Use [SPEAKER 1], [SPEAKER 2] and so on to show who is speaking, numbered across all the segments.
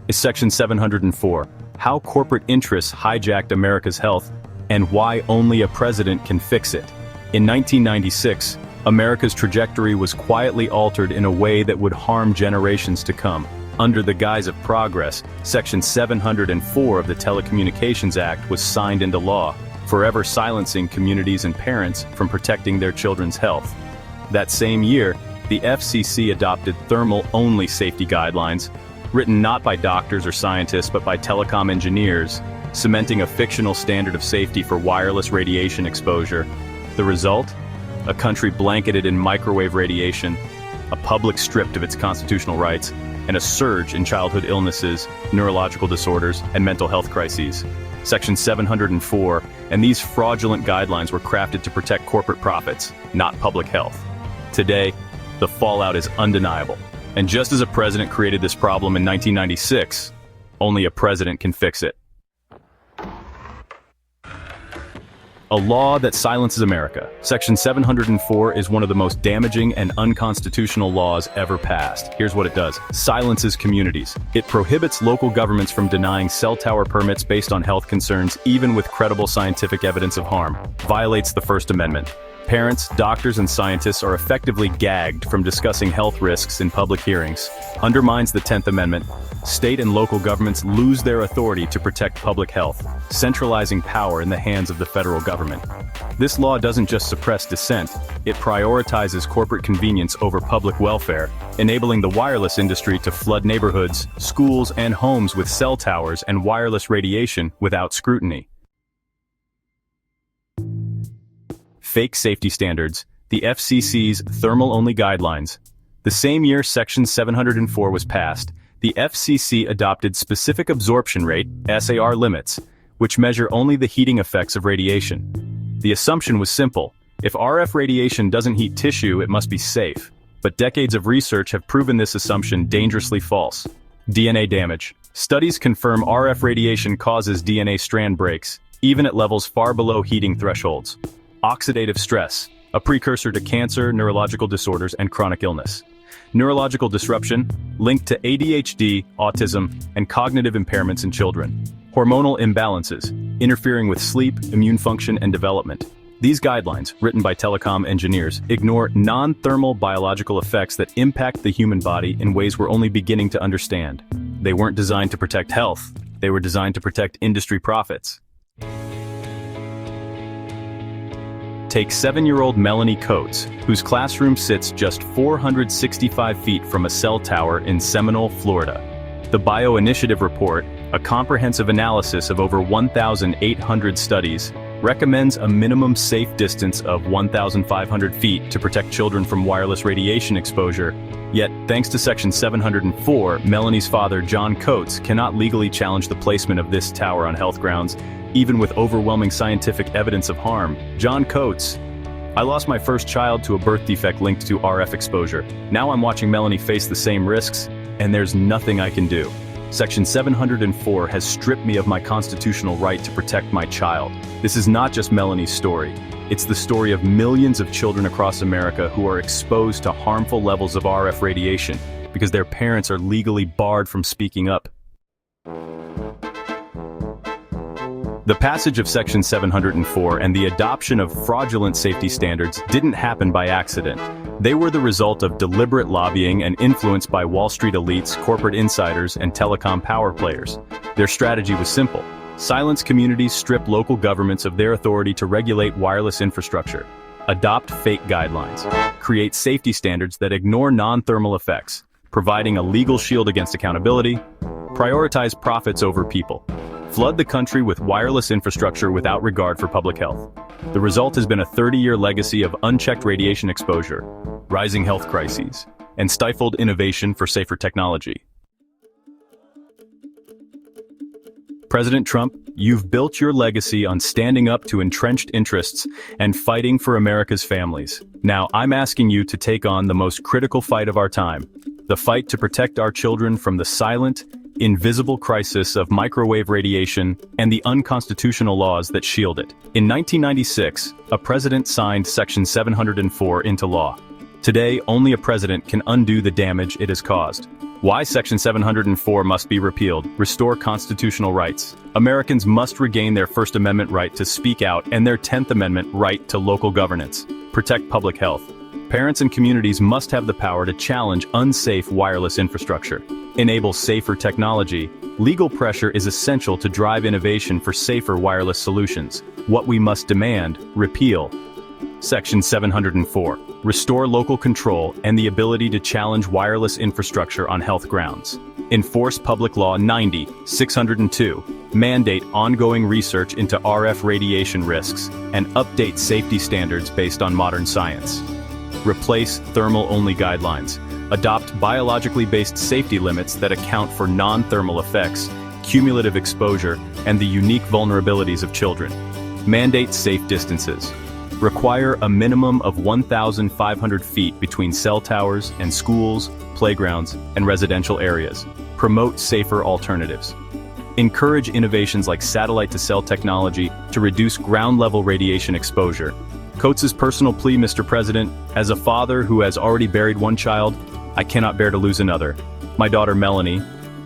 [SPEAKER 1] is Section 704, How Corporate Interests Hijacked America's Health and Why Only a President Can Fix It. In 1996, America's trajectory was quietly altered in a way that would harm generations to come. Under the guise of progress, Section 704 of the Telecommunications Act was signed into law, forever silencing communities and parents from protecting their children's health. That same year, the FCC adopted thermal-only safety guidelines, written not by doctors or scientists but by telecom engineers, cementing a fictional standard of safety for wireless radiation exposure. The result? A country blanketed in microwave radiation, a public stripped of its constitutional rights, and a surge in childhood illnesses, neurological disorders, and mental health crises. Section 704 and these fraudulent guidelines were crafted to protect corporate profits, not public health. Today, the fallout is undeniable. And just as a president created this problem in 1996, only a president can fix it. A law that silences America. Section 704 is one of the most damaging and unconstitutional laws ever passed. Here's what it does. Silences communities. It prohibits local governments from denying cell tower permits based on health concerns, even with credible scientific evidence of harm. Violates the First Amendment. Parents, doctors, and scientists are effectively gagged from discussing health risks in public hearings. Undermines the 10th Amendment. State and local governments lose their authority to protect public health, centralizing power in the hands of the federal government. This law doesn't just suppress dissent, it prioritizes corporate convenience over public welfare, enabling the wireless industry to flood neighborhoods, schools, and homes with cell towers and wireless radiation without scrutiny. Fake safety standards, the FCC's thermal-only guidelines. The same year Section 704 was passed, the FCC adopted specific absorption rate, SAR limits, which measure only the heating effects of radiation. The assumption was simple. If RF radiation doesn't heat tissue, it must be safe. But decades of research have proven this assumption dangerously false. DNA damage. Studies confirm RF radiation causes DNA strand breaks, even at levels far below heating thresholds. Oxidative stress, a precursor to cancer, neurological disorders, and chronic illness. Neurological disruption, linked to ADHD, autism, and cognitive impairments in children. Hormonal imbalances, interfering with sleep, immune function, and development. These guidelines, written by telecom engineers, ignore non-thermal biological effects that impact the human body in ways we're only beginning to understand. They weren't designed to protect health, they were designed to protect industry profits. Take 7-year-old Melanie Coates, whose classroom sits just 465 feet from a cell tower in Seminole, Florida. The Bio-Initiative report, a comprehensive analysis of over 1,800 studies, recommends a minimum safe distance of 1,500 feet to protect children from wireless radiation exposure. Yet, thanks to Section 704, Melanie's father, John Coates, cannot legally challenge the placement of this tower on health grounds, even with overwhelming scientific evidence of harm. John Coates: I lost my first child to a birth defect linked to RF exposure. Now I'm watching Melanie face the same risks, and there's nothing I can do. Section 704 has stripped me of my constitutional right to protect my child. This is not just Melanie's story. It's the story of millions of children across America who are exposed to harmful levels of RF radiation because their parents are legally barred from speaking up. The passage of Section 704 and the adoption of fraudulent safety standards didn't happen by accident. They were the result of deliberate lobbying and influence by Wall Street elites, corporate insiders, and telecom power players. Their strategy was simple: silence communities, strip local governments of their authority to regulate wireless infrastructure, adopt fake guidelines, create safety standards that ignore non-thermal effects, providing a legal shield against accountability, prioritize profits over people. Flood the country with wireless infrastructure without regard for public health. The result has been a 30-year legacy of unchecked radiation exposure, rising health crises, and stifled innovation for safer technology. President Trump, you've built your legacy on standing up to entrenched interests and fighting for America's families. Now, I'm asking you to take on the most critical fight of our time, the fight to protect our children from the silent, invisible crisis of microwave radiation and the unconstitutional laws that shield it. In 1996, a president signed Section 704 into law. Today, only a president can undo the damage it has caused. Why Section 704 must be repealed. Restore constitutional rights. Americans must regain their First Amendment right to speak out and their 10th Amendment right to local governance. Protect public health. Parents and communities must have the power to challenge unsafe wireless infrastructure. Enable safer technology. Legal pressure is essential to drive innovation for safer wireless solutions. What we must demand, repeal. Section 704. Restore local control and the ability to challenge wireless infrastructure on health grounds. Enforce Public Law 90-602. Mandate ongoing research into RF radiation risks and update safety standards based on modern science. Replace thermal-only guidelines. Adopt biologically based safety limits that account for non-thermal effects, cumulative exposure, and the unique vulnerabilities of children. Mandate safe distances. Require a minimum of 1,500 feet between cell towers and schools, playgrounds, and residential areas. Promote safer alternatives. Encourage innovations like satellite-to-cell technology to reduce ground-level radiation exposure. Coates' personal plea, Mr. President, as a father who has already buried one child, I cannot bear to lose another. My daughter Melanie,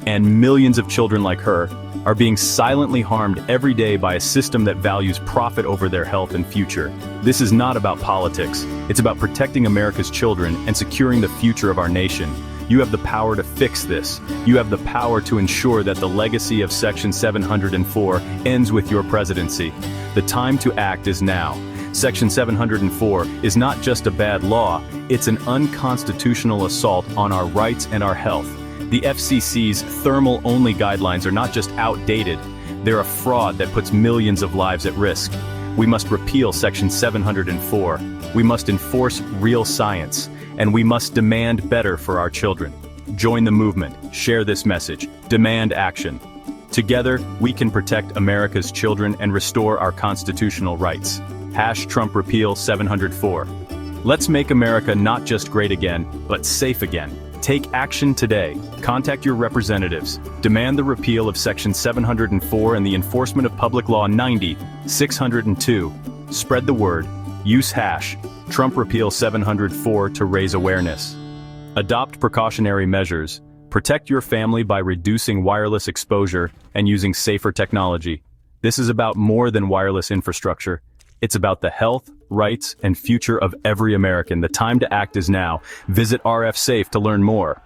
[SPEAKER 1] and millions of children like her, are being silently harmed every day by a system that values profit over their health and future. This is not about politics. It's about protecting America's children and securing the future of our nation. You have the power to fix this. You have the power to ensure that the legacy of Section 704 ends with your presidency. The time to act is now. Section 704 is not just a bad law, it's an unconstitutional assault on our rights and our health. The FCC's thermal-only guidelines are not just outdated, they're a fraud that puts millions of lives at risk. We must repeal Section 704. We must enforce real science, and we must demand better for our children. Join the movement, share this message, demand action. Together, we can protect America's children and restore our constitutional rights. #Trump Repeal 704. Let's make America not just great again, but safe again. Take action today. Contact your representatives. Demand the repeal of Section 704 and the enforcement of Public Law 90-602. Spread the word. Use #Trump Repeal 704 to raise awareness. Adopt precautionary measures. Protect your family by reducing wireless exposure and using safer technology. This is about more than wireless infrastructure. It's about the health, rights, and future of every American. The time to act is now. Visit RF Safe to learn more.